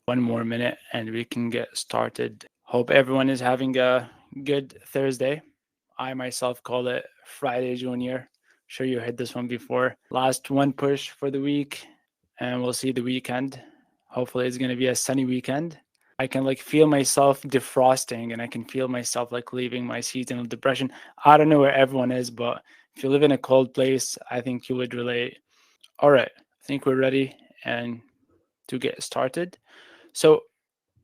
one more minute and we can get started. Hope everyone is having a good Thursday. I myself call it Friday Junior. Sure you heard this one before. Last one push for the week, and we'll see the weekend. Hopefully it's gonna be a sunny weekend. I can feel myself defrosting and I can feel myself leaving my seasonal depression. I don't know where everyone is, but if you live in a cold place, I think you would relate. All right, I think we're ready and to get started. So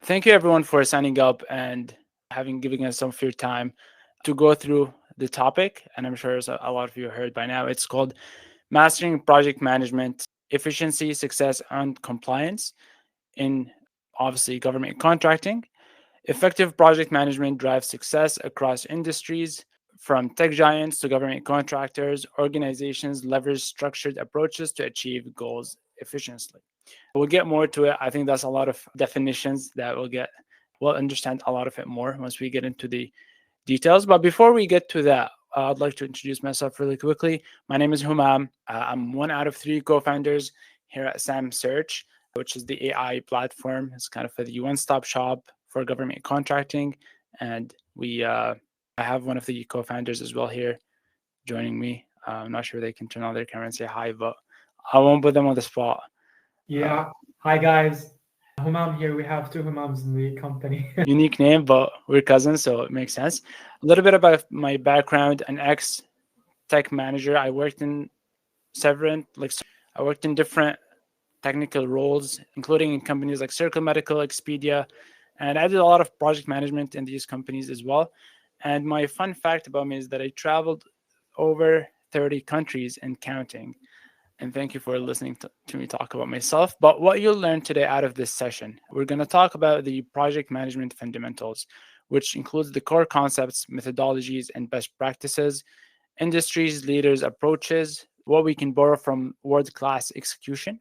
thank you everyone for signing up and giving us some of your time to go through the topic. And I'm sure a lot of you heard by now. It's called Mastering Project Management, Efficiency, Success, and Compliance in obviously government contracting. Effective project management drives success across industries. From tech giants to government contractors, organizations leverage structured approaches to achieve goals efficiently. We'll get more to it. I think that's a lot of definitions that we'll understand a lot of it more once we get into the details. But before we get to that, I'd like to introduce myself really quickly. My name is Humam. I'm one out of three co-founders here at SamSearch, which is the AI platform. It's kind of the one-stop shop for government contracting. And I have one of the co-founders as well here joining me. I'm not sure they can turn on their camera and say hi, but I won't put them on the spot. Yeah. Hi, guys. Humam here. We have two Humams in the company. Unique name, but we're cousins, so it makes sense. A little bit about my background: an ex-tech manager. I worked in different technical roles, including in companies like Circle Medical, Expedia, and I did a lot of project management in these companies as well. And my fun fact about me is that I traveled over 30 countries and counting. And thank you for listening to me talk about myself. But what you'll learn today out of this session, we're going to talk about the project management fundamentals, which includes the core concepts, methodologies, and best practices, industries, leaders' approaches, what we can borrow from world-class execution,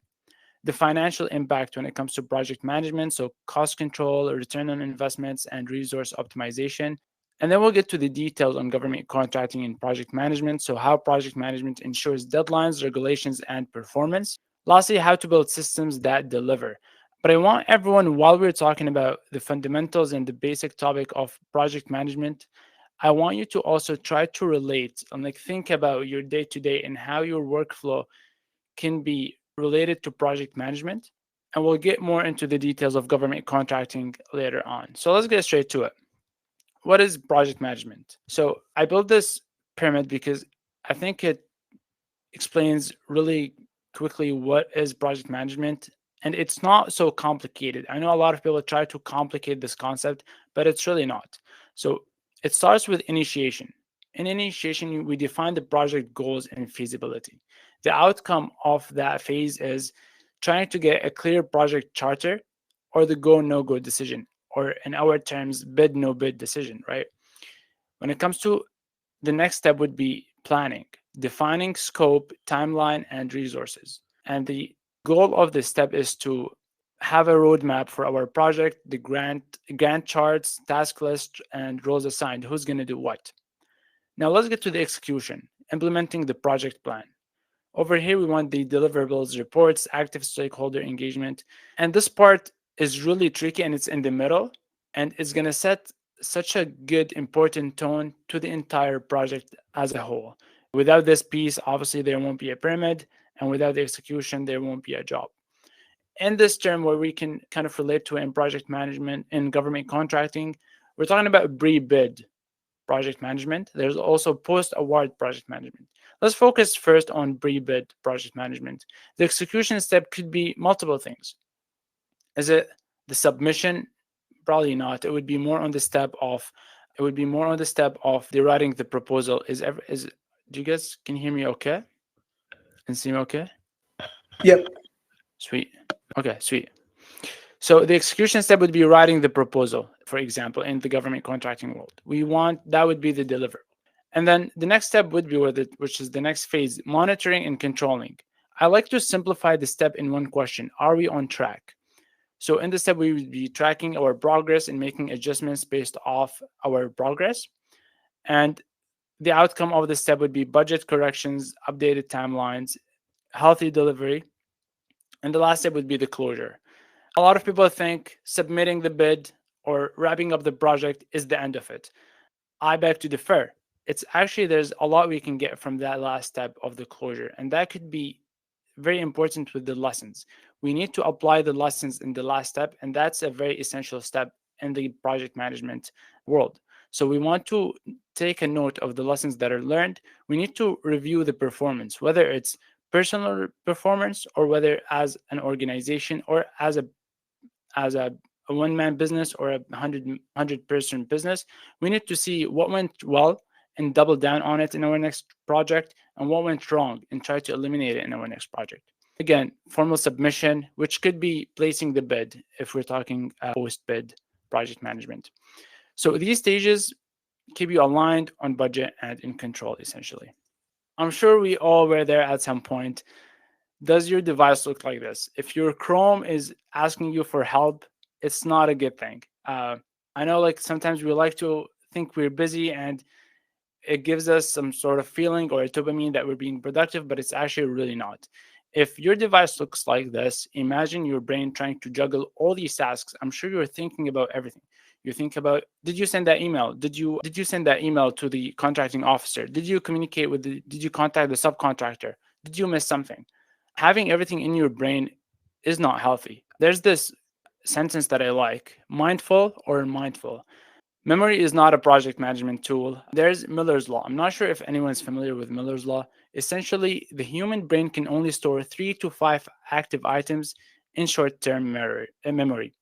the financial impact when it comes to project management, so cost control, return on investments, and resource optimization. And then we'll get to the details on government contracting and project management, so how project management ensures deadlines, regulations, and performance. Lastly, how to build systems that deliver. But I want everyone, while we're talking about the fundamentals and the basic topic of project management, I want you to also try to relate and think about your day-to-day and how your workflow can be related to project management. And we'll get more into the details of government contracting later on. So let's get straight to it. What is project management? So I built this pyramid because I think it explains really quickly what is project management. And it's not so complicated. I know a lot of people try to complicate this concept, but it's really not. So it starts with initiation. In initiation, we define the project goals and feasibility. The outcome of that phase is trying to get a clear project charter or the go, no go decision, or in our terms, bid, no bid decision, right? When it comes to the next step would be planning, defining scope, timeline, and resources. And the goal of this step is to have a roadmap for our project, the grant charts, task list, and roles assigned, who's going to do what. Now let's get to the execution, implementing the project plan. Over here, we want the deliverables, reports, active stakeholder engagement. And this part is really tricky and it's in the middle. And it's going to set such a good, important tone to the entire project as a whole. Without this piece, obviously, there won't be a pyramid. And without the execution, there won't be a job. In this term, where we can kind of relate to in project management and government contracting, we're talking about pre-bid project management. There's also post-award project management. Let's focus first on pre-bid project management. The execution step could be multiple things. Is it the submission? Probably not. It would be more on the step of the writing the proposal. Do you guys can hear me okay? And see me okay? Yep. Sweet. Okay, sweet. So the execution step would be writing the proposal, for example, in the government contracting world. That would be the deliverable. And then the next step would be which is the next phase, monitoring and controlling. I like to simplify the step in one question. Are we on track? So in this step, we would be tracking our progress and making adjustments based off our progress. And the outcome of the step would be budget corrections, updated timelines, healthy delivery. And the last step would be the closure. A lot of people think submitting the bid or wrapping up the project is the end of it. I beg to differ. It's actually, there's a lot we can get from that last step of the closure, and that could be very important with the lessons. We need to apply the lessons in the last step, and that's a very essential step in the project management world. So we want to take a note of the lessons that are learned. We need to review the performance, whether it's personal performance or whether as an organization or as a one-man business or a 100 person business. We need to see what went well and double down on it in our next project, and what went wrong and try to eliminate it in our next project. Again, formal submission, which could be placing the bid if we're talking post-bid project management. So these stages keep you aligned on budget and in control, essentially. I'm sure we all were there at some point. Does your device look like this? If your Chrome is asking you for help, it's not a good thing. I know, like, sometimes we like to think we're busy and it gives us some sort of feeling or a dopamine that we're being productive, but it's actually really not. If your device looks like this, imagine your brain trying to juggle all these tasks. I'm sure you're thinking about everything. You think about, did you send that email? Did you send that email to the contracting officer? Did you communicate with did you contact the subcontractor? Did you miss something? Having everything in your brain is not healthy. There's this sentence that I like: mindful or mindful. Memory is not a project management tool. There's Miller's Law. I'm not sure if anyone's familiar with Miller's Law. Essentially, the human brain can only store 3 to 5 active items in short-term memory.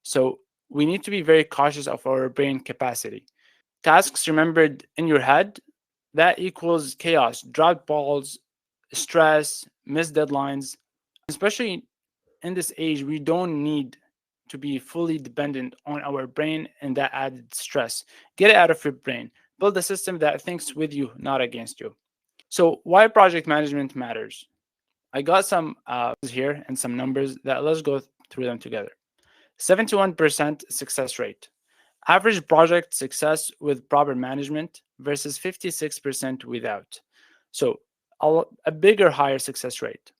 So we need to be very cautious of our brain capacity. Tasks remembered in your head, that equals chaos, dropped balls, stress, missed deadlines. Especially in this age, we don't need to be fully dependent on our brain and that added stress. Get it out of your brain. Build a system that thinks with you, not against you. So, why project management matters? I got some here and some numbers that let's go through them together. 71% success rate. Average project success with proper management versus 56% without. So, a bigger, higher success rate.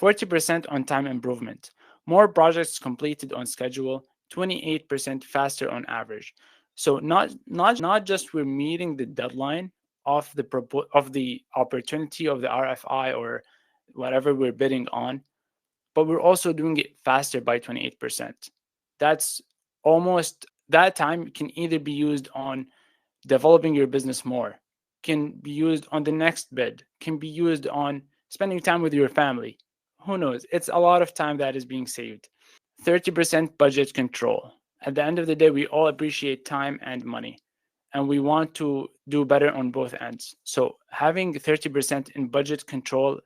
40% on time improvement. More projects completed on schedule, 28% faster on average. So not just we're meeting the deadline of the opportunity of the RFI or whatever we're bidding on, but we're also doing it faster by 28%. That's almost, that time can either be used on developing your business more, can be used on the next bid, can be used on spending time with your family. Who knows? It's a lot of time that is being saved. 30% budget control. At the end of the day, we all appreciate time and money, and we want to do better on both ends. So having 30% in budget control,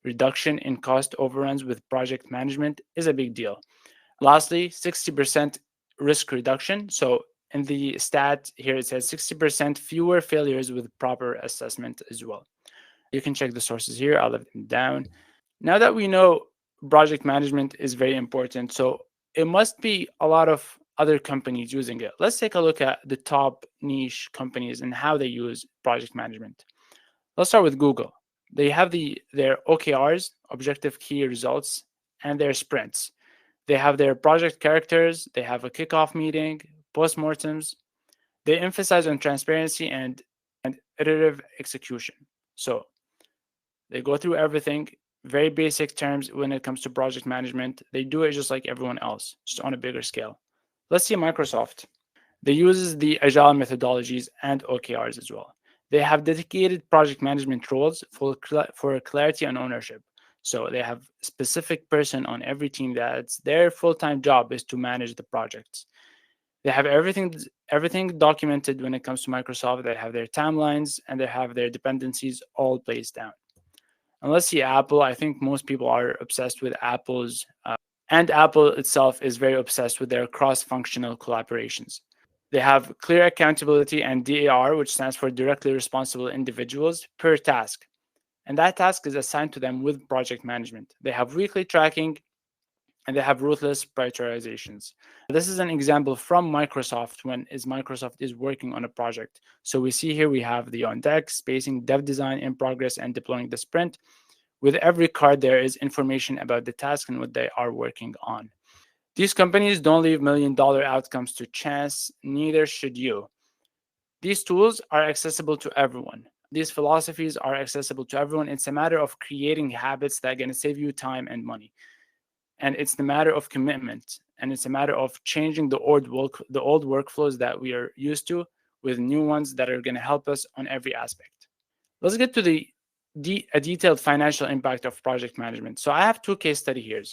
reduction in cost overruns with project management is a big deal. Lastly, 60% risk reduction. So in the stat here, it says 60% fewer failures with proper assessment as well. You can check the sources here. I'll leave them down. Now that we know project management is very important, so it must be a lot of other companies using it. Let's take a look at the top niche companies and how they use project management. Let's start with Google. They have their OKRs, objective key results, and their sprints. They have their project characters, they have a kickoff meeting, postmortems. They emphasize on transparency and iterative execution. So they go through everything, very basic terms when it comes to project management. They do it just like everyone else, just on a bigger scale. Let's see Microsoft. They use the agile methodologies and OKRs as well. They have dedicated project management roles for clarity and ownership. So they have a specific person on every team that's their full-time job is to manage the projects. They have everything documented when it comes to Microsoft. They have their timelines and they have their dependencies all placed down. And let's see Apple. I think most people are obsessed with Apple's, and Apple itself is very obsessed with their cross-functional collaborations. They have clear accountability and DAR, which stands for directly responsible individuals per task. And that task is assigned to them with project management. They have weekly tracking and they have ruthless prioritizations. This is an example from Microsoft when Microsoft is working on a project. So we see here we have the on deck, spacing, dev design in progress, and deploying the sprint. With every card, there is information about the task and what they are working on. These companies don't leave million-dollar outcomes to chance, neither should you. These tools are accessible to everyone. These philosophies are accessible to everyone. It's a matter of creating habits that are going to save you time and money. And it's the matter of commitment. And it's a matter of changing the old workflows that we are used to with new ones that are going to help us on every aspect. Let's get to a detailed financial impact of project management. So I have two case study here.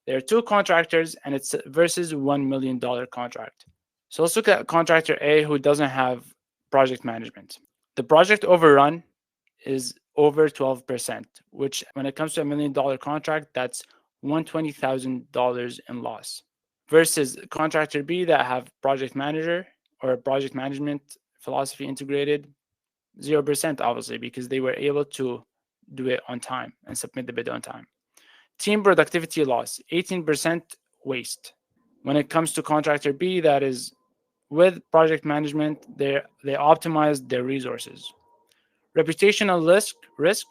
There are two contractors and it's versus $1 million contract. So let's look at contractor A who doesn't have project management. The project overrun is over 12%, which when it comes to $1 million contract, that's $120,000 in loss. Versus contractor B that have project manager or project management philosophy integrated, 0% obviously, because they were able to do it on time and submit the bid on time. Team productivity loss, 18% waste. When it comes to contractor B, that is with project management, they optimize their resources. Reputational risk,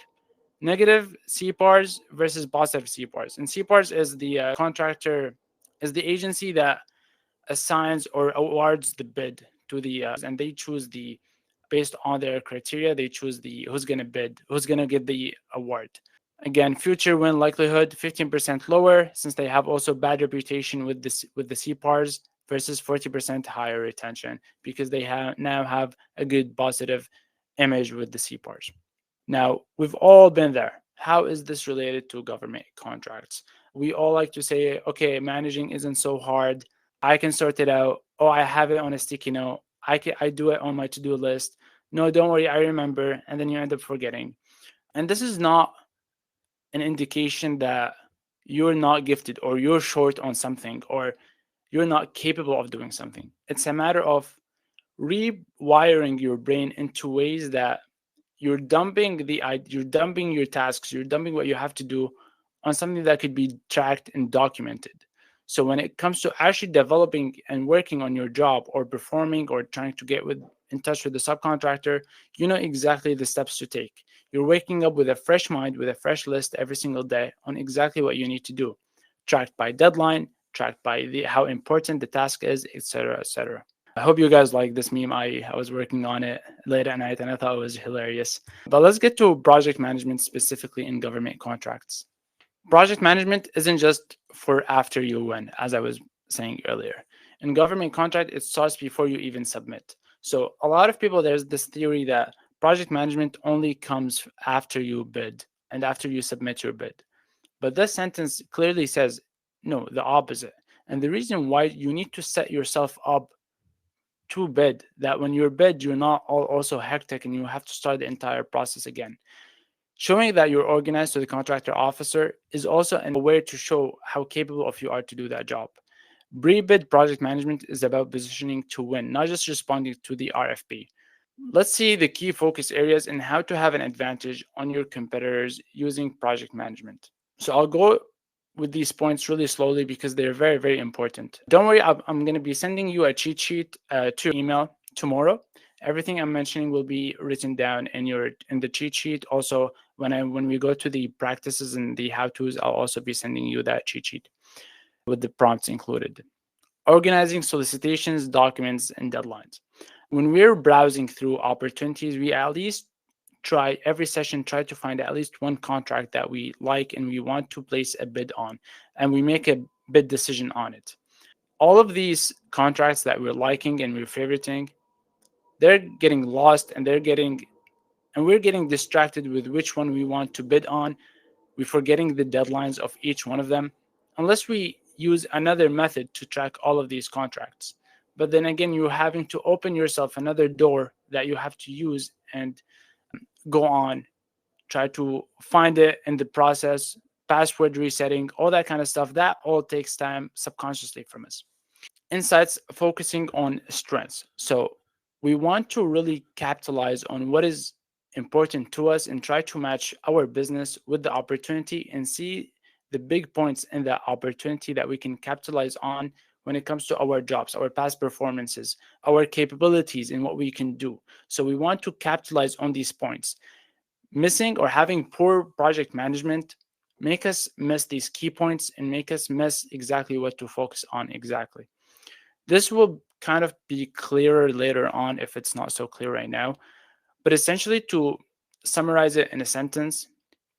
negative CPARs versus positive CPARs. And CPARs is the contractor, is the agency that assigns or awards the bid to the, and they choose the, based on their criteria, they choose the who's going to bid, who's going to get the award. Again, future win likelihood 15% lower since they have also bad reputation with the CPARs versus 40% higher retention because they now have a good positive image with the CPARs. Now, we've all been there. How is this related to government contracts? We all like to say, okay, managing isn't so hard. I can sort it out. Oh, I have it on a sticky note. I do it on my to-do list. No, don't worry, I remember. And then you end up forgetting. And this is not an indication that you're not gifted or you're short on something or you're not capable of doing something. It's a matter of rewiring your brain into ways that you're dumping your tasks, you're dumping what you have to do on something that could be tracked and documented. So when it comes to actually developing and working on your job or performing or trying to get in touch with the subcontractor, you know exactly the steps to take. You're waking up with a fresh mind, with a fresh list every single day on exactly what you need to do, tracked by deadline, tracked by how important the task is, etc., etc. I hope you guys like this meme. I was working on it late at night and I thought it was hilarious. But let's get to project management specifically in government contracts. Project management isn't just for after you win, as I was saying earlier. In government contract, it starts before you even submit. So a lot of people, there's this theory that project management only comes after you bid and after you submit your bid. But this sentence clearly says, no, the opposite. And the reason why you need to set yourself up to bid, that when you're bid, you're not also hectic and you have to start the entire process again. Showing that you're organized to the contractor officer is also a way to show how capable of you are to do that job. Pre-bid project management is about positioning to win, not just responding to the RFP. Let's see the key focus areas and how to have an advantage on your competitors using project management. So I'll go with these points really slowly because they're very, very important. Don't worry, I'm going to be sending you a cheat sheet to your email tomorrow. Everything I'm mentioning will be written down in the cheat sheet. Also, when we go to the practices and the how-tos, I'll also be sending you that cheat sheet with the prompts included. Organizing solicitations, documents, and deadlines. When we're browsing through opportunities, we at least try to find at least one contract that we like and we want to place a bid on, and we make a bid decision on it. All of these contracts that we're liking and we're favoriting, they're getting lost and we're getting distracted with which one we want to bid on. We're forgetting the deadlines of each one of them unless we use another method to track all of these contracts. But then again, you're having to open yourself another door that you have to use and go on, try to find it in the process, password resetting, all that kind of stuff. That all takes time subconsciously from us. Insights focusing on strengths. So we want to really capitalize on what is important to us and try to match our business with the opportunity and see the big points in that opportunity that we can capitalize on when it comes to our jobs, our past performances, our capabilities and what we can do. So we want to capitalize on these points. Missing or having poor project management make us miss these key points and make us miss exactly what to focus on exactly. This will kind of be clearer later on if it's not so clear right now. But essentially, to summarize it in a sentence,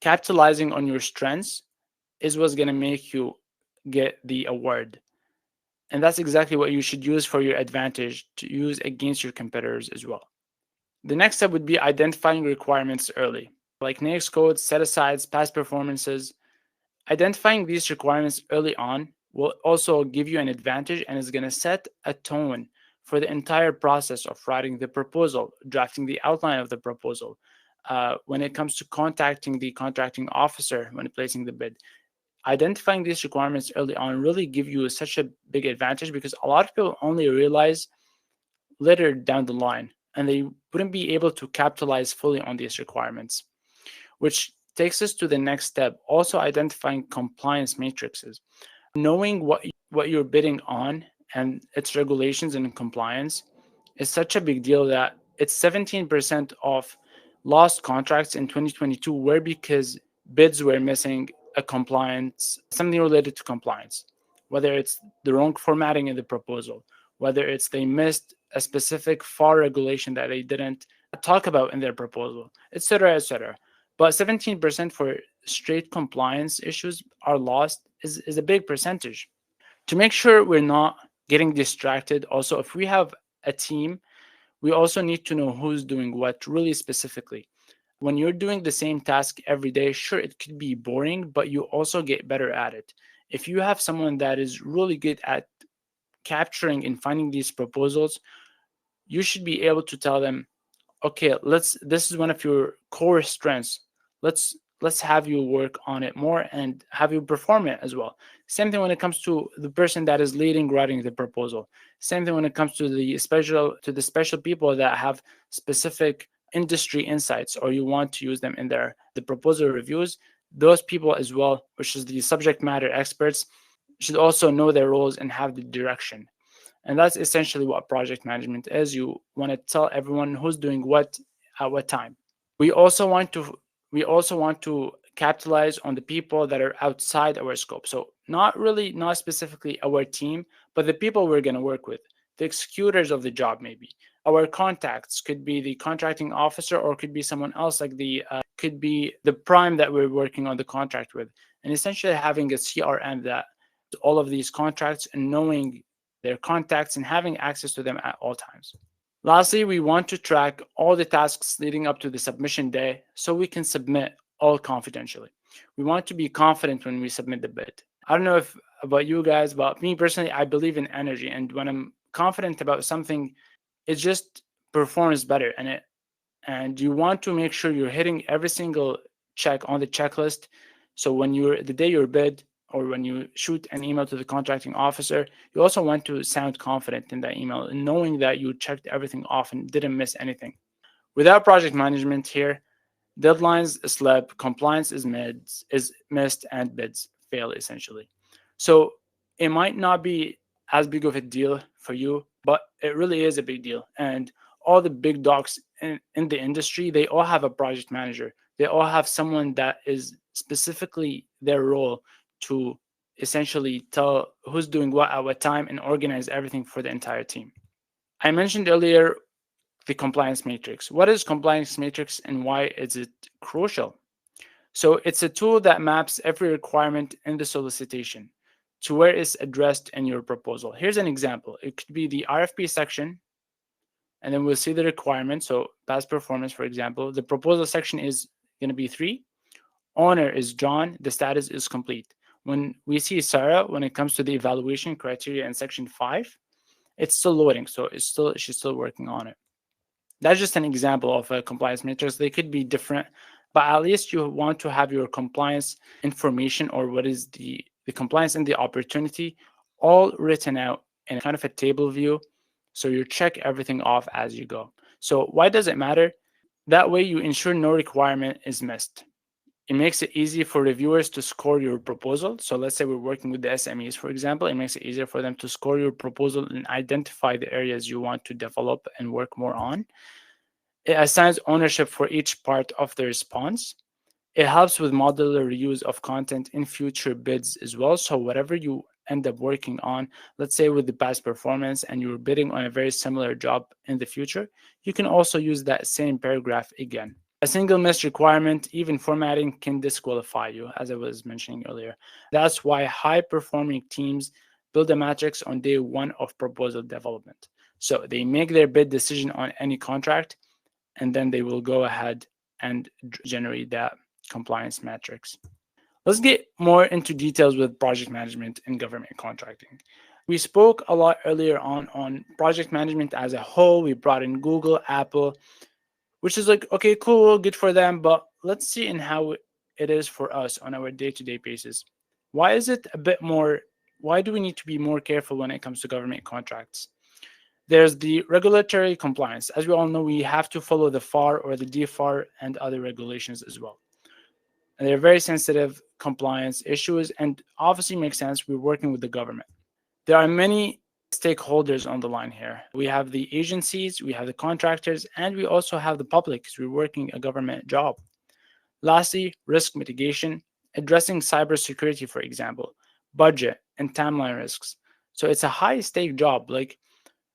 capitalizing on your strengths is what's going to make you get the award. And that's exactly what you should use for your advantage to use against your competitors as well. The next step would be identifying requirements early, like NAICS codes, set-asides, past performances. Identifying these requirements early on will also give you an advantage and is going to set a tone for the entire process of writing the proposal, drafting the outline of the proposal. When it comes to contacting the contracting officer when placing the bid, identifying these requirements early on really give you such a big advantage, because a lot of people only realize later down the line and they wouldn't be able to capitalize fully on these requirements, which takes us to the next step, also identifying compliance matrices. Knowing what you're bidding on and its regulations and compliance is such a big deal that it's 17% of lost contracts in 2022 were because bids were missing a compliance, something related to compliance, whether it's the wrong formatting in the proposal, whether it's they missed a specific FAR regulation that they didn't talk about in their proposal, etc., etc. But 17% for straight compliance issues are lost is a big percentage. To make sure we're not getting distracted, also, if we have a team, we also need to know who's doing what really specifically. When you're doing the same task every day, sure, it could be boring, but you also get better at it. If you have someone that is really good at capturing and finding these proposals, you should be able to tell them, okay, this is one of your core strengths. Let's have you work on it more and have you perform it as well. Same thing when it comes to the person that is leading writing the proposal. Same thing when it comes to the special people that have specific industry insights, or you want to use them in the proposal reviews. Those people as well, which is the subject matter experts, should also know their roles and have the direction. And that's essentially what project management is. You want to tell everyone who's doing what at what time. We also want to capitalize on the people that are outside our scope. So not specifically our team, but the people we're going to work with, the executors of the job, maybe. Our contacts could be the contracting officer, or could be someone else, like could be the prime that we're working on the contract with. And essentially having a CRM that all of these contracts and knowing their contacts and having access to them at all times. Lastly, we want to track all the tasks leading up to the submission day so we can submit all confidentially. We want to be confident when we submit the bid. I don't know if about you guys, but me personally, I believe in energy. And when I'm confident about something, it just performs better. And you want to make sure you're hitting every single check on the checklist. So when the day you bid, or when you shoot an email to the contracting officer, you also want to sound confident in that email and knowing that you checked everything off and didn't miss anything. Without project management here, deadlines slip, compliance is missed, and bids fail essentially. So it might not be as big of a deal for you, but it really is a big deal. And all the big dogs in the industry, they all have a project manager. They all have someone that is specifically their role to essentially tell who's doing what at what time and organize everything for the entire team. I mentioned earlier the compliance matrix. What is compliance matrix and why is it crucial? So it's a tool that maps every requirement in the solicitation to where it's addressed in your proposal. Here's an example. It could be the RFP section, and then we'll see the requirement. So past performance, for example, the proposal section is going to be 3. Owner is John. The status is complete. When we see Sarah, when it comes to the evaluation criteria in section 5, it's still loading. So she's still working on it. That's just an example of a compliance matrix. They could be different, but at least you want to have your compliance information, or what is the compliance and the opportunity, all written out in kind of a table view. So you check everything off as you go. So why does it matter? That way you ensure no requirement is missed. It makes it easy for reviewers to score your proposal. So let's say we're working with the SMEs, for example. It makes it easier for them to score your proposal and identify the areas you want to develop and work more on. It assigns ownership for each part of the response. It helps with modular reuse of content in future bids as well. So whatever you end up working on, let's say with the past performance and you're bidding on a very similar job in the future, you can also use that same paragraph again. A single missed requirement, even formatting, can disqualify you, as I was mentioning earlier. That's why high-performing teams build a matrix on day one of proposal development. So they make their bid decision on any contract, and then they will go ahead and generate that compliance matrix. Let's get more into details with project management in government contracting. We spoke a lot earlier on project management as a whole. We brought in Google, Apple, which is like, okay, cool, good for them, but let's see in how it is for us on our day-to-day basis. Why is it a bit more, why do we need to be more careful when it comes to government contracts? There's the regulatory compliance. As we all know, we have to follow the FAR or the DFAR and other regulations as well. And they're very sensitive compliance issues, and obviously makes sense. We're working with the government. There are many stakeholders on the line here. We have the agencies, we have the contractors, and we also have the public because we're working a government job. Lastly, risk mitigation, addressing cybersecurity, for example, budget and timeline risks. So it's a high stake job. Like,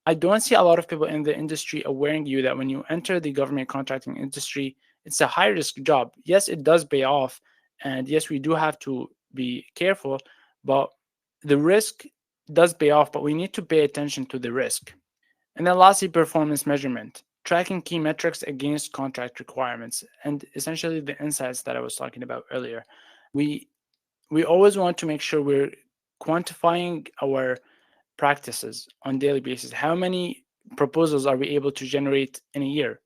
I don't see a lot of people in the industry awareing you that when you enter the government contracting industry, it's a high risk job. Yes, it does pay off. And yes, we do have to be careful, but the risk does pay off, but we need to pay attention to the risk. And then lastly, performance measurement, tracking key metrics against contract requirements, and essentially the insights that I was talking about earlier. We always want to make sure we're quantifying our practices on daily basis. How many proposals are we able to generate in a year?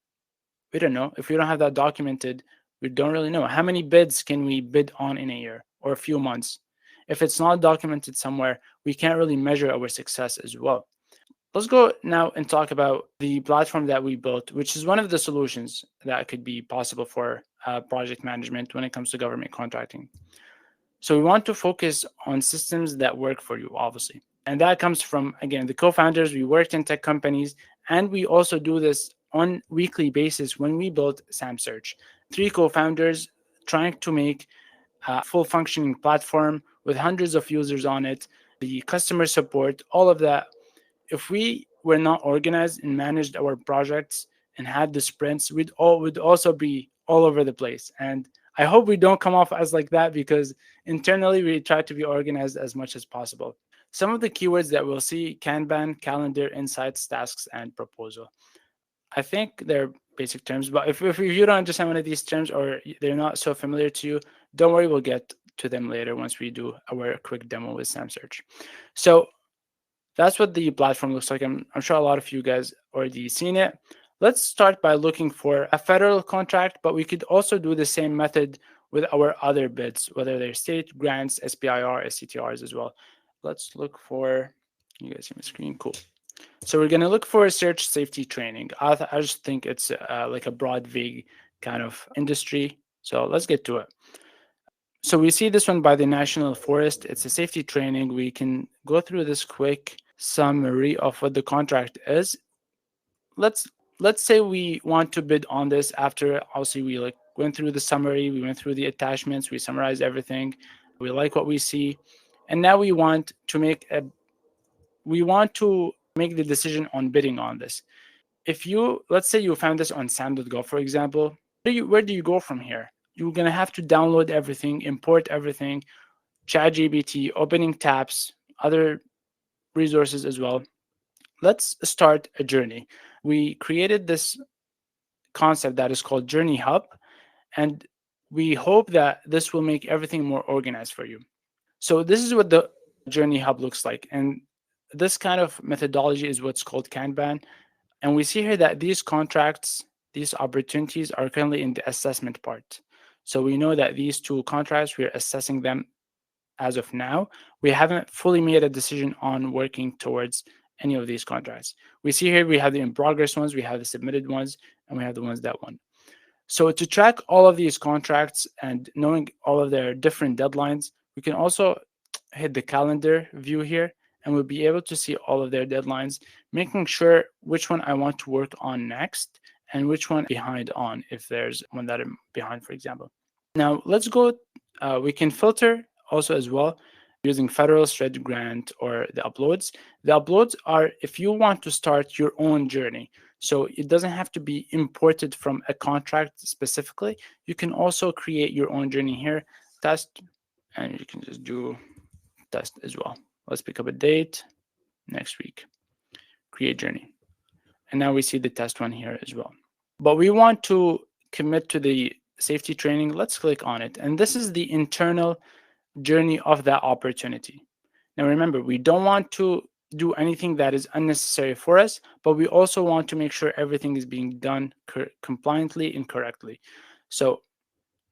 We don't know. If we don't have that documented, we don't really know. How many bids can we bid on in a year or a few months? If it's not documented somewhere, we can't really measure our success as well. Let's go now and talk about the platform that we built, which is one of the solutions that could be possible for project management when it comes to government contracting. So we want to focus on systems that work for you, obviously. And that comes from, again, the co-founders. We worked in tech companies, and we also do this on weekly basis when we built SamSearch. 3 co-founders trying to make a full functioning platform with hundreds of users on it, the customer support, all of that. If we were not organized and managed our projects and had the sprints, we'd also be all over the place. And I hope we don't come off as like that, because internally we try to be organized as much as possible. Some of the keywords that we'll see: Kanban, calendar, insights, tasks, and proposal. I think they're basic terms, but if you don't understand one of these terms or they're not so familiar to you, don't worry, we'll get to them later once we do our quick demo with SamSearch. So that's what the platform looks like. I'm sure a lot of you guys already seen it. Let's start by looking for a federal contract, but we could also do the same method with our other bids, whether they're state, grants, SPIR, SCTRs as well. Let's look for, you guys see my screen? Cool. So we're going to look for search safety training. I just think it's like a broad, vague kind of industry. So let's get to it. So we see this one by the National Forest. It's a safety training. We can go through this quick summary of what the contract is. Let's say we want to bid on this after obviously we went through the summary, we went through the attachments, we summarized everything. We like what we see. And now we want to make the decision on bidding on this. If let's say you found this on sam.gov, for example, where do you go from here? You're going to have to download everything, import everything, ChatGPT, opening tabs, other resources as well. Let's start a journey. We created this concept that is called Journey Hub, and we hope that this will make everything more organized for you. So this is what the Journey Hub looks like. And this kind of methodology is what's called Kanban. And we see here that these contracts, these opportunities are currently in the assessment part. So we know that these 2 contracts, we're assessing them as of now. We haven't fully made a decision on working towards any of these contracts. We see here we have the in progress ones, we have the submitted ones, and we have the ones that won. So to track all of these contracts and knowing all of their different deadlines, we can also hit the calendar view here, and we'll be able to see all of their deadlines, making sure which one I want to work on next and which one behind on, if there's one that I'm behind, for example. Now let's go, we can filter also as well using federal, STRED grant, or the uploads. The uploads are if you want to start your own journey. So it doesn't have to be imported from a contract specifically. You can also create your own journey here, test, and you can just do test as well. Let's pick up a date, next week, create journey. And now we see the test one here as well. But we want to commit to the safety training. Let's click on it. And this is the internal journey of that opportunity. Now remember, we don't want to do anything that is unnecessary for us, but we also want to make sure everything is being done compliantly and correctly. So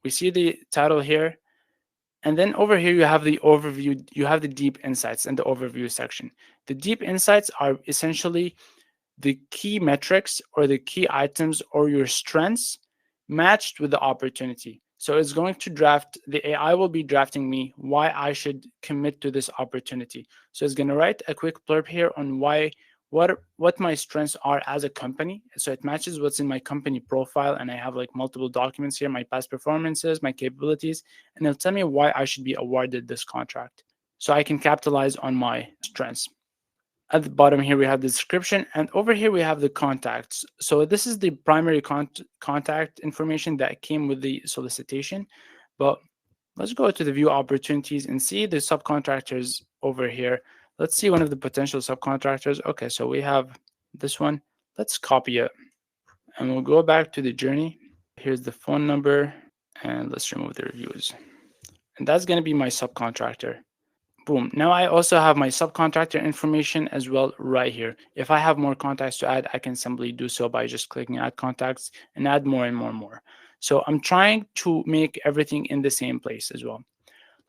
we see the title here. And then over here, you have the overview, you have the deep insights in the overview section. The deep insights are essentially the key metrics or the key items or your strengths matched with the opportunity. So it's going to draft, the AI will be drafting me why I should commit to this opportunity. So it's going to write a quick blurb here on what my strengths are as a company. So it matches what's in my company profile. And I have like multiple documents here, my past performances, my capabilities, and it'll tell me why I should be awarded this contract. So I can capitalize on my strengths. At the bottom here, we have the description, and over here we have the contacts. So this is the primary contact information that came with the solicitation. But let's go to the view opportunities and see the subcontractors over here. Let's see one of the potential subcontractors. Okay, so we have this one. Let's copy it, and we'll go back to the journey. Here's the phone number, and let's remove the reviews. And that's going to be my subcontractor. Boom. Now I also have my subcontractor information as well right here. If I have more contacts to add, I can simply do so by just clicking add contacts and add more and more and more. So I'm trying to make everything in the same place as well.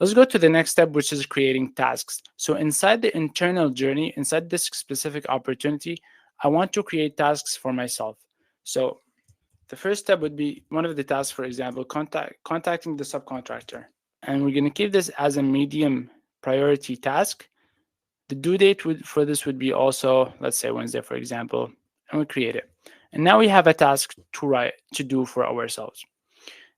Let's go to the next step, which is creating tasks. So inside the internal journey, inside this specific opportunity, I want to create tasks for myself. So the first step would be one of the tasks, for example, contacting the subcontractor. And we're going to keep this as a medium priority task. The due date for this would be also, let's say Wednesday, for example, and we create it. And now we have a task to do for ourselves.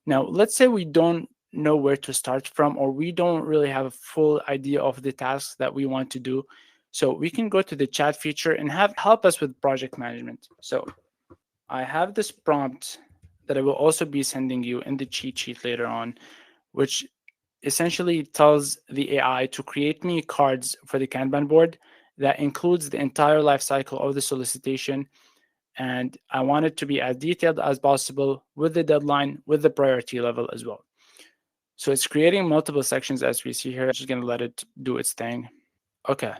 Now, let's say we don't know where to start from, or we don't really have a full idea of the tasks that we want to do. So we can go to the chat feature and help us with project management. So I have this prompt that I will also be sending you in the cheat sheet later on, which essentially tells the AI to create me cards for the Kanban board that includes the entire life cycle of the solicitation. And I want it to be as detailed as possible with the deadline, with the priority level as well. So it's creating multiple sections as we see here. I'm just going to let it do its thing. Okay.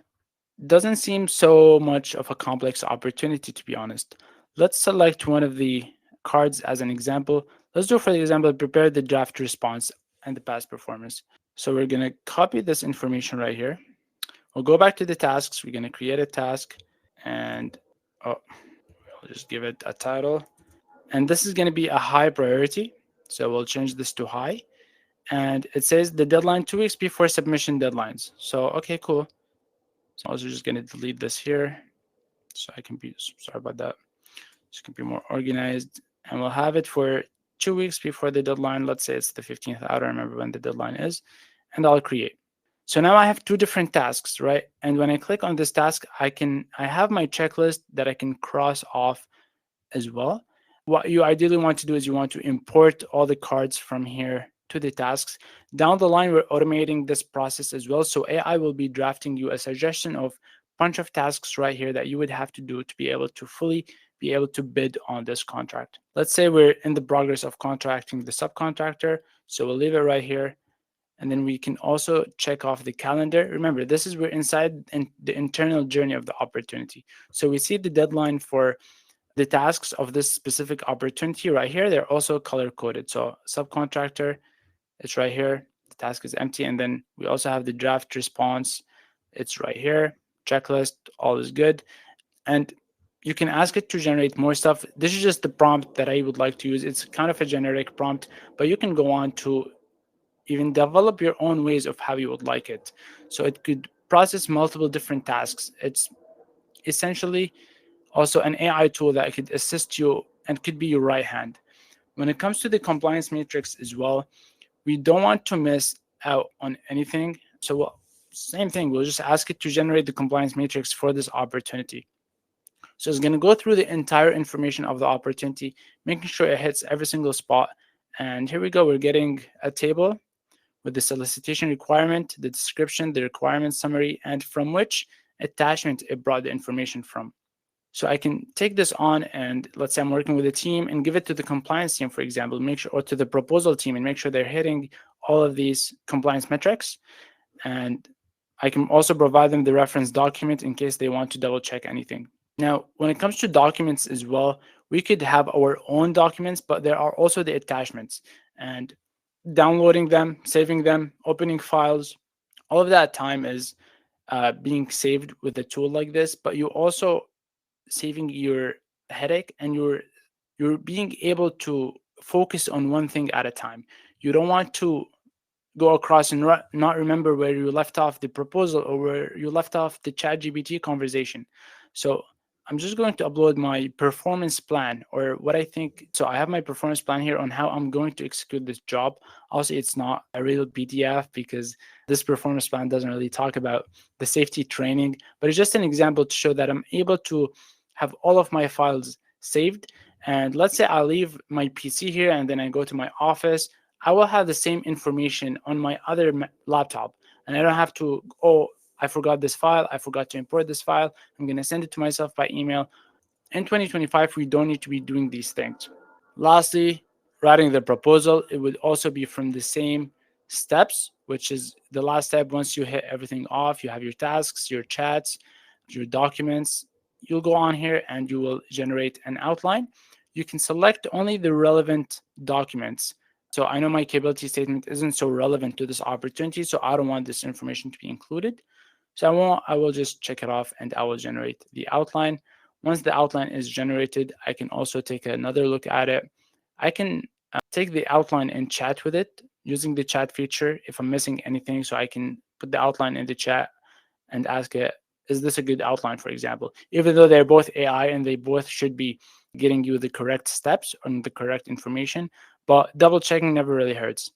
Doesn't seem so much of a complex opportunity, to be honest. Let's select one of the cards as an example. Let's do, for example, prepare the draft response and the past performance. So we're going to copy this information right here. We'll go back to the tasks. We're going to create a task, and we'll just give it a title. And this is going to be a high priority. So we'll change this to high. And it says the deadline 2 weeks before submission deadlines. So, okay, cool. So I'm also just going to delete this here. So I can be, sorry about that. Just can be more organized. And we'll have it for 2 weeks before the deadline. Let's say it's the 15th. I don't remember when the deadline is. And I'll create. So now I have two different tasks, right? And when I click on this task, I have my checklist that I can cross off as well. What you ideally want to do is you want to import all the cards from here to the tasks. Down the line, we're automating this process as well. So AI will be drafting you a suggestion of a bunch of tasks right here that you would have to do to be able to fully be able to bid on this contract. Let's say we're in the progress of contracting the subcontractor. So we'll leave it right here. And then we can also check off the calendar. Remember, this is we're inside the internal journey of the opportunity. So we see the deadline for the tasks of this specific opportunity right here. They're also color coded. So subcontractor, it's right here. The task is empty. And then we also have the draft response. It's right here. Checklist, all is good. And you can ask it to generate more stuff. This is just the prompt that I would like to use. It's kind of a generic prompt, but you can go on to even develop your own ways of how you would like it. So it could process multiple different tasks. It's essentially also an AI tool that could assist you and could be your right hand. When it comes to the compliance matrix as well, we don't want to miss out on anything. So same thing, we'll just ask it to generate the compliance matrix for this opportunity. So it's going to go through the entire information of the opportunity, making sure it hits every single spot. And here we go. We're getting a table with the solicitation requirement, the description, the requirement summary, and from which attachment it brought the information from. So I can take this on and let's say I'm working with a team and give it to the compliance team, for example, make sure, or to the proposal team and make sure they're hitting all of these compliance metrics. And I can also provide them the reference document in case they want to double check anything. Now, when it comes to documents as well, we could have our own documents, but there are also the attachments, and downloading them, saving them, opening files, all of that time is being saved with a tool like this, but you also saving your headache, and you're being able to focus on one thing at a time. You don't want to go across and not remember where you left off the proposal or where you left off the ChatGPT conversation. So I'm just going to upload my performance plan, or what I think. So I have my performance plan here on how I'm going to execute this job. Also, it's not a real PDF because this performance plan doesn't really talk about the safety training, but it's just an example to show that I'm able to have all of my files saved. And let's say I leave my PC here and then I go to my office, I will have the same information on my other laptop, and I don't have to, oh, I forgot this file, I forgot to import this file, I'm going to send it to myself by email. In 2025, we don't need to be doing these things. Lastly, writing the proposal, it would also be from the same steps, which is the last step. Once you hit everything off, you have your tasks, your chats, your documents, you'll go on here and you will generate an outline. You can select only the relevant documents. So I know my capability statement isn't so relevant to this opportunity, so I don't want this information to be included. So I will just check it off and I will generate the outline. Once the outline is generated, I can also take another look at it. I can take the outline and chat with it using the chat feature if I'm missing anything. So I can put the outline in the chat and ask it, is this a good outline, for example? Even though they're both AI and they both should be getting you the correct steps and the correct information, but double checking never really hurts.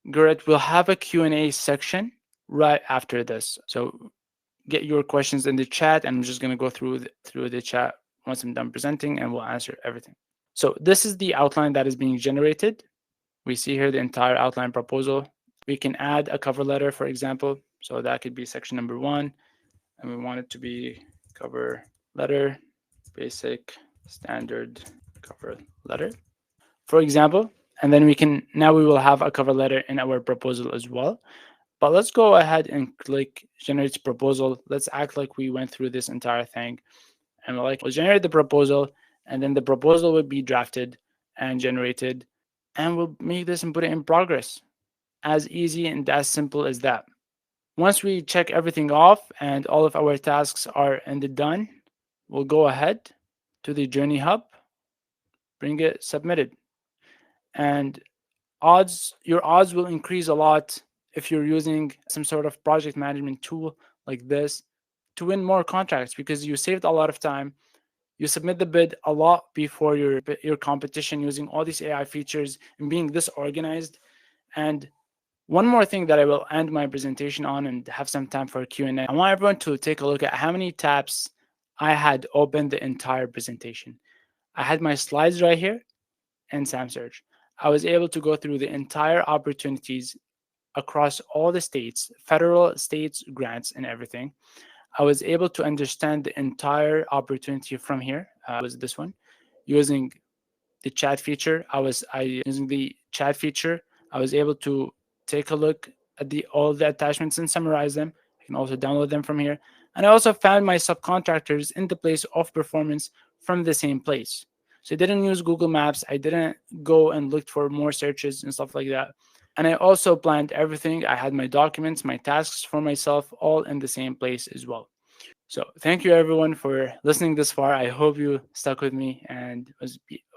Great, we'll have a Q&A section right after this. So get your questions in the chat, and I'm just going to go through the chat once I'm done presenting, and we'll answer everything. So this is the outline that is being generated. We see here the entire outline proposal. We can add a cover letter, for example. So that could be section number 1, and we want it to be cover letter, basic standard cover letter, for example. And then now we will have a cover letter in our proposal as well. But let's go ahead and click generate proposal. Let's act like we went through this entire thing. And we'll generate the proposal, and then the proposal will be drafted and generated. And we'll make this and put it in progress. As easy and as simple as that. Once we check everything off and all of our tasks are done, we'll go ahead to the Journey Hub, bring it submitted. And your odds will increase a lot if you're using some sort of project management tool like this to win more contracts, because you saved a lot of time. You submit the bid a lot before your competition using all these AI features and being this organized. And one more thing that I will end my presentation on and have some time for Q&A. I want everyone to take a look at how many tabs I had opened the entire presentation. I had my slides right here and SamSearch. I was able to go through the entire opportunities across all the states, federal, states, grants, and everything. I was able to understand the entire opportunity from here. Was this one using the chat feature? Using the chat feature, I was able to take a look at all the attachments and summarize them. I can also download them from here. And I also found my subcontractors in the place of performance from the same place. So I didn't use Google Maps. I didn't go and look for more searches and stuff like that. And I also planned everything. I had my documents, my tasks for myself, all in the same place as well. So thank you everyone for listening this far. I hope you stuck with me and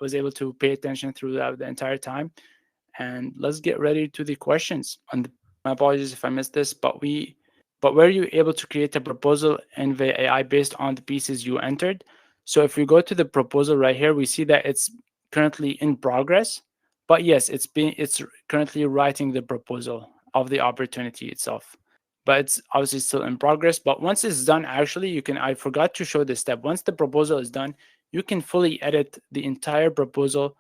was able to pay attention throughout the entire time. And let's get ready to the questions. My apologies if I missed this, but were you able to create a proposal in the AI based on the pieces you entered? So if we go to the proposal right here, we see that it's currently in progress, But yes, it's currently writing the proposal of the opportunity itself. But it's obviously still in progress. But once it's done, actually, I forgot to show this step. Once the proposal is done, you can fully edit the entire proposal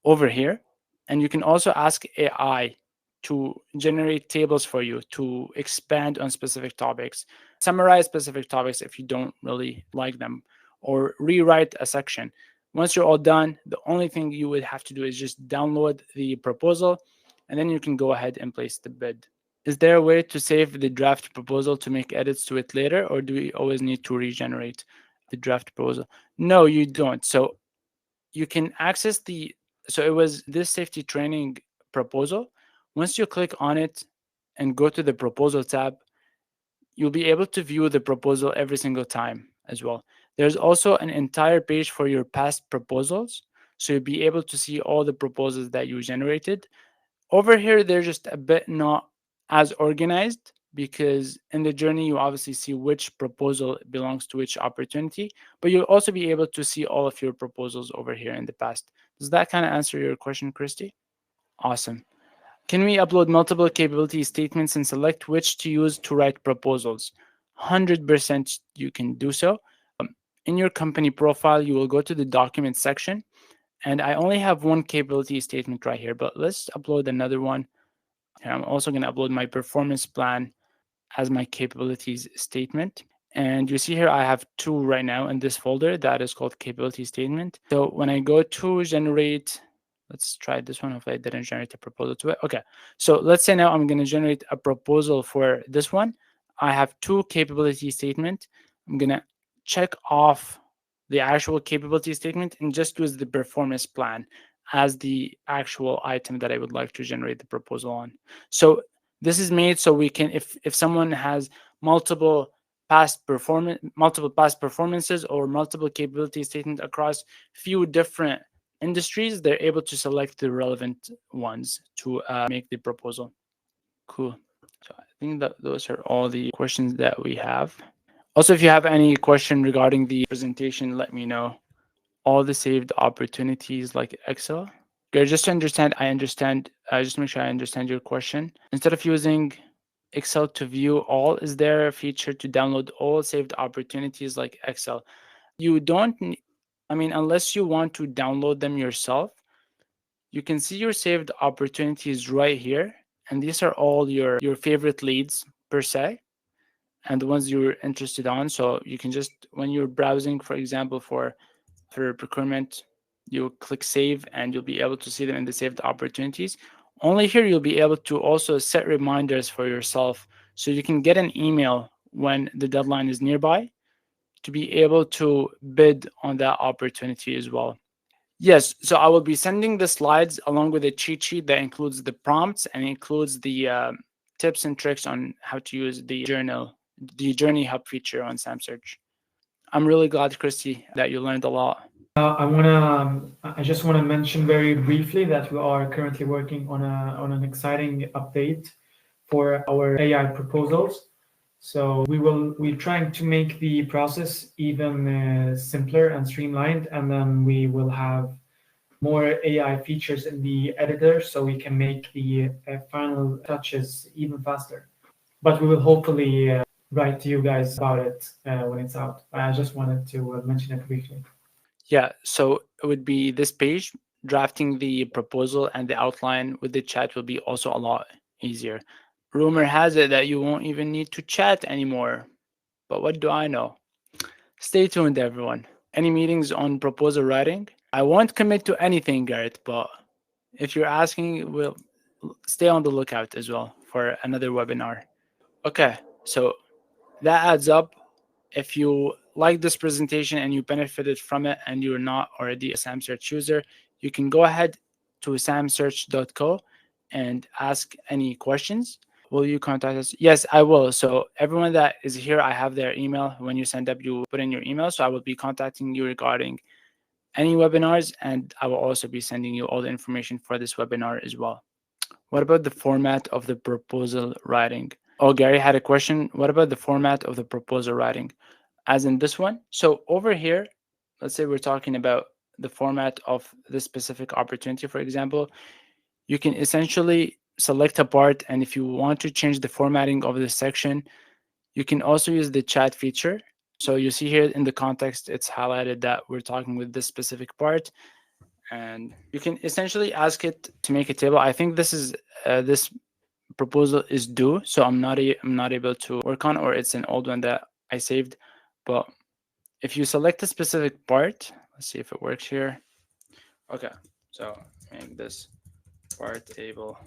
over here. And you can also ask AI to generate tables for you to expand on specific topics, summarize specific topics if you don't really like them, or rewrite a section. Once you're all done, the only thing you would have to do is just download the proposal, and then you can go ahead and place the bid. Is there a way to save the draft proposal to make edits to it later, or do we always need to regenerate the draft proposal? No, you don't. So you can access so it was this safety training proposal. Once you click on it and go to the proposal tab, you'll be able to view the proposal every single time as well. There's also an entire page for your past proposals, so you'll be able to see all the proposals that you generated. Over here, they're just a bit not as organized, because in the journey, you obviously see which proposal belongs to which opportunity, but you'll also be able to see all of your proposals over here in the past. Does that kind of answer your question, Christy? Awesome. Can we upload multiple capability statements and select which to use to write proposals? 100% you can do so. In your company profile, you will go to the document section, and I only have one capability statement right here, but let's upload another one. And I'm also going to upload my performance plan as my capabilities statement. And you see here, I have two right now in this folder that is called capability statement. So when I go to generate, let's try this one. Hopefully I didn't generate a proposal to it. Okay. So let's say now I'm going to generate a proposal for this one. I have two capability statement. I'm going to check off the actual capability statement and just use the performance plan as the actual item that I would like to generate the proposal on. So this is made so we can, if someone has multiple past performances or multiple capability statements across few different industries, they're able to select the relevant ones to make the proposal. Cool. So I think that those are all the questions that we have. Also, if you have any question regarding the presentation, let me know. All the saved opportunities like Excel. Okay, just to understand, just to make sure I understand your question. Instead of using Excel to view all, is there a feature to download all saved opportunities like Excel? You don't, unless you want to download them yourself, you can see your saved opportunities right here. And these are all your favorite leads per se, and the ones you're interested on. So you can just, when you're browsing, for example, for procurement, you click save and you'll be able to see them in the saved opportunities. Only here you'll be able to also set reminders for yourself, so you can get an email when the deadline is nearby to be able to bid on that opportunity as well. Yes, so I will be sending the slides along with a cheat sheet that includes the prompts and includes the tips and tricks on how to use the Journey Hub feature on SamSearch. I'm really glad, Christy, that you learned a lot. I just want to mention very briefly that we are currently working on an exciting update for our AI proposals. So we're trying to make the process even simpler and streamlined, and then we will have more AI features in the editor, so we can make the final touches even faster. But we will hopefully write to you guys about it when it's out. I just wanted to mention it briefly. Yeah, so it would be this page. Drafting the proposal and the outline with the chat will be also a lot easier. Rumor has it that you won't even need to chat anymore, but what do I know? Stay tuned, everyone. Any meetings on proposal writing? I won't commit to anything, Garrett, but if you're asking, we'll stay on the lookout as well for another webinar. Okay, so that adds up. If you like this presentation and you benefited from it and you're not already a SamSearch user, you can go ahead to samsearch.co and ask any questions. Will you contact us? Yes, I will. So everyone that is here, I have their email. When you send up, you put in your email. So I will be contacting you regarding any webinars, and I will also be sending you all the information for this webinar as well. What about the format of the proposal writing? Oh, Gary had a question. What about the format of the proposal writing? As in this one? So over here, let's say we're talking about the format of this specific opportunity, for example, you can essentially select a part, and if you want to change the formatting of the section, you can also use the chat feature. So you see here in the context, it's highlighted that we're talking with this specific part, and you can essentially ask it to make a table. I think this proposal is due, so I'm not able to work on, or it's an old one that I saved. But if you select a specific part, let's see if it works here. Okay, so make this part table.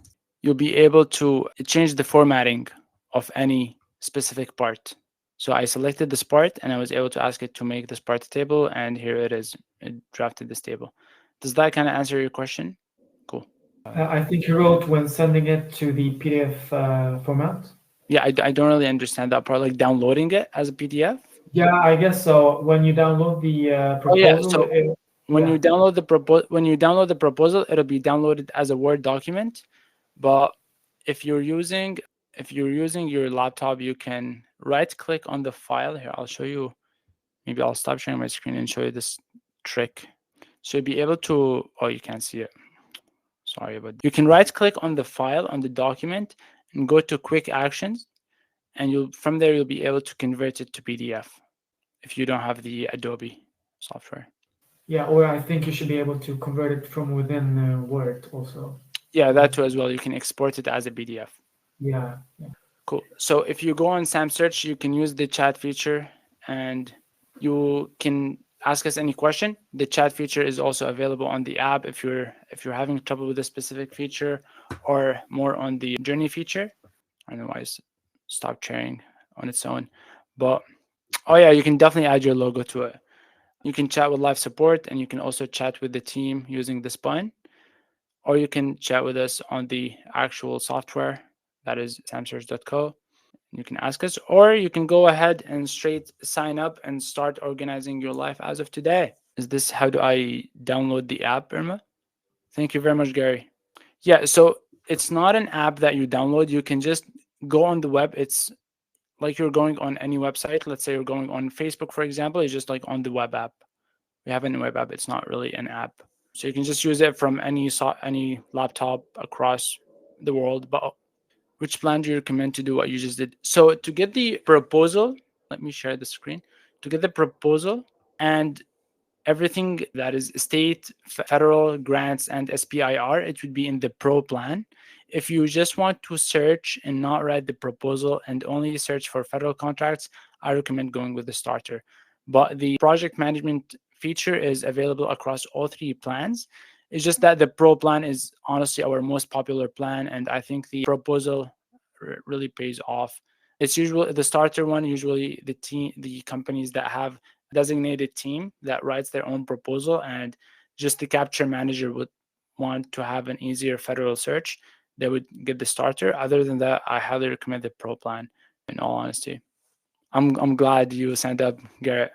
You'll be able to change the formatting of any specific part. So I selected this part and I was able to ask it to make this part a table, and here it is. It drafted this table. Does that kind of answer your question? Cool. I think you wrote when sending it to the PDF format. Yeah, I don't really understand that part, like downloading it as a PDF. Yeah, I guess so. When you download the proposal, yeah, so when yeah. you download the proposal, it'll be downloaded as a Word document. But if you're using your laptop, you can right click on the file. Here, I'll show you. Maybe I'll stop sharing my screen and show you this trick. So you'll be able to, oh, you can't see it. Sorry, but you can right click on the file, on the document, and go to quick actions. And from there, you'll be able to convert it to PDF if you don't have the Adobe software. Yeah, or I think you should be able to convert it from within Word also. Yeah, that too as well. You can export it as a PDF. Yeah. Cool. So if you go on SamSearch, you can use the chat feature and you can ask us any question. The chat feature is also available on the app if you're having trouble with a specific feature, or more on the journey feature. Otherwise, stop sharing on its own. But oh yeah, you can definitely add your logo to it. You can chat with live support, and you can also chat with the team using this button, or you can chat with us on the actual software, that is samsearch.co. You can ask us, or you can go ahead and straight sign up and start organizing your life as of today. Is this how do I download the app, Irma? Thank you very much, Gary. Yeah, so it's not an app that you download. You can just go on the web. It's like you're going on any website. Let's say you're going on Facebook, for example. It's just like on the web app. We have a web app. It's not really an app. So you can just use it from any laptop across the world. But which plan do you recommend to do what you just did? So to get the proposal, let me share the screen. To get the proposal and everything that is state, federal grants, and SPIR, it would be in the Pro plan. If you just want to search and not write the proposal and only search for federal contracts, I recommend going with the starter. But the project management feature is available across all three plans. It's just that the Pro plan is honestly our most popular plan, and I think the proposal really pays off. It's usually the starter one. Usually, the companies that have designated team that writes their own proposal, and just the capture manager would want to have an easier federal search, they would get the starter. Other than that, I highly recommend the Pro plan. In all honesty, I'm glad you signed up, Garrett.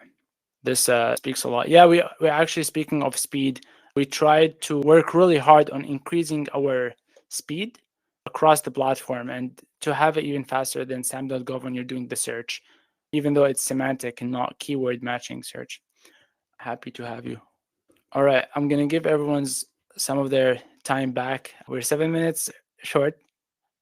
This speaks a lot. Yeah, we're actually, speaking of speed, we tried to work really hard on increasing our speed across the platform and to have it even faster than sam.gov when you're doing the search, even though it's semantic and not keyword matching search. Happy to have you. All right, I'm going to give everyone's some of their time back. We're 7 minutes short.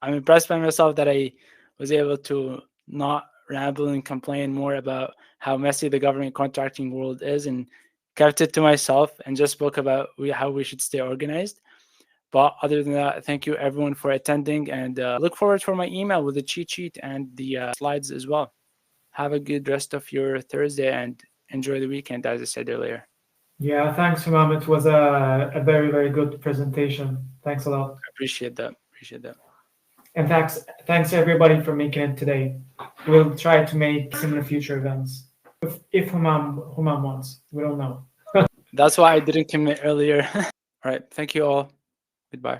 I'm impressed by myself that I was able to not ramble and complain more about how messy the government contracting world is, and kept it to myself and just spoke about how we should stay organized. But other than that, thank you everyone for attending, and look forward for my email with the cheat sheet and the slides as well. Have a good rest of your Thursday and enjoy the weekend, as I said earlier. Yeah, thanks, Humam. It was a very, very good presentation. Thanks a lot. I appreciate that. And thanks everybody for making it today. We'll try to make similar future events. If Humam wants. We don't know. That's why I didn't commit earlier. All right. Thank you all. Goodbye.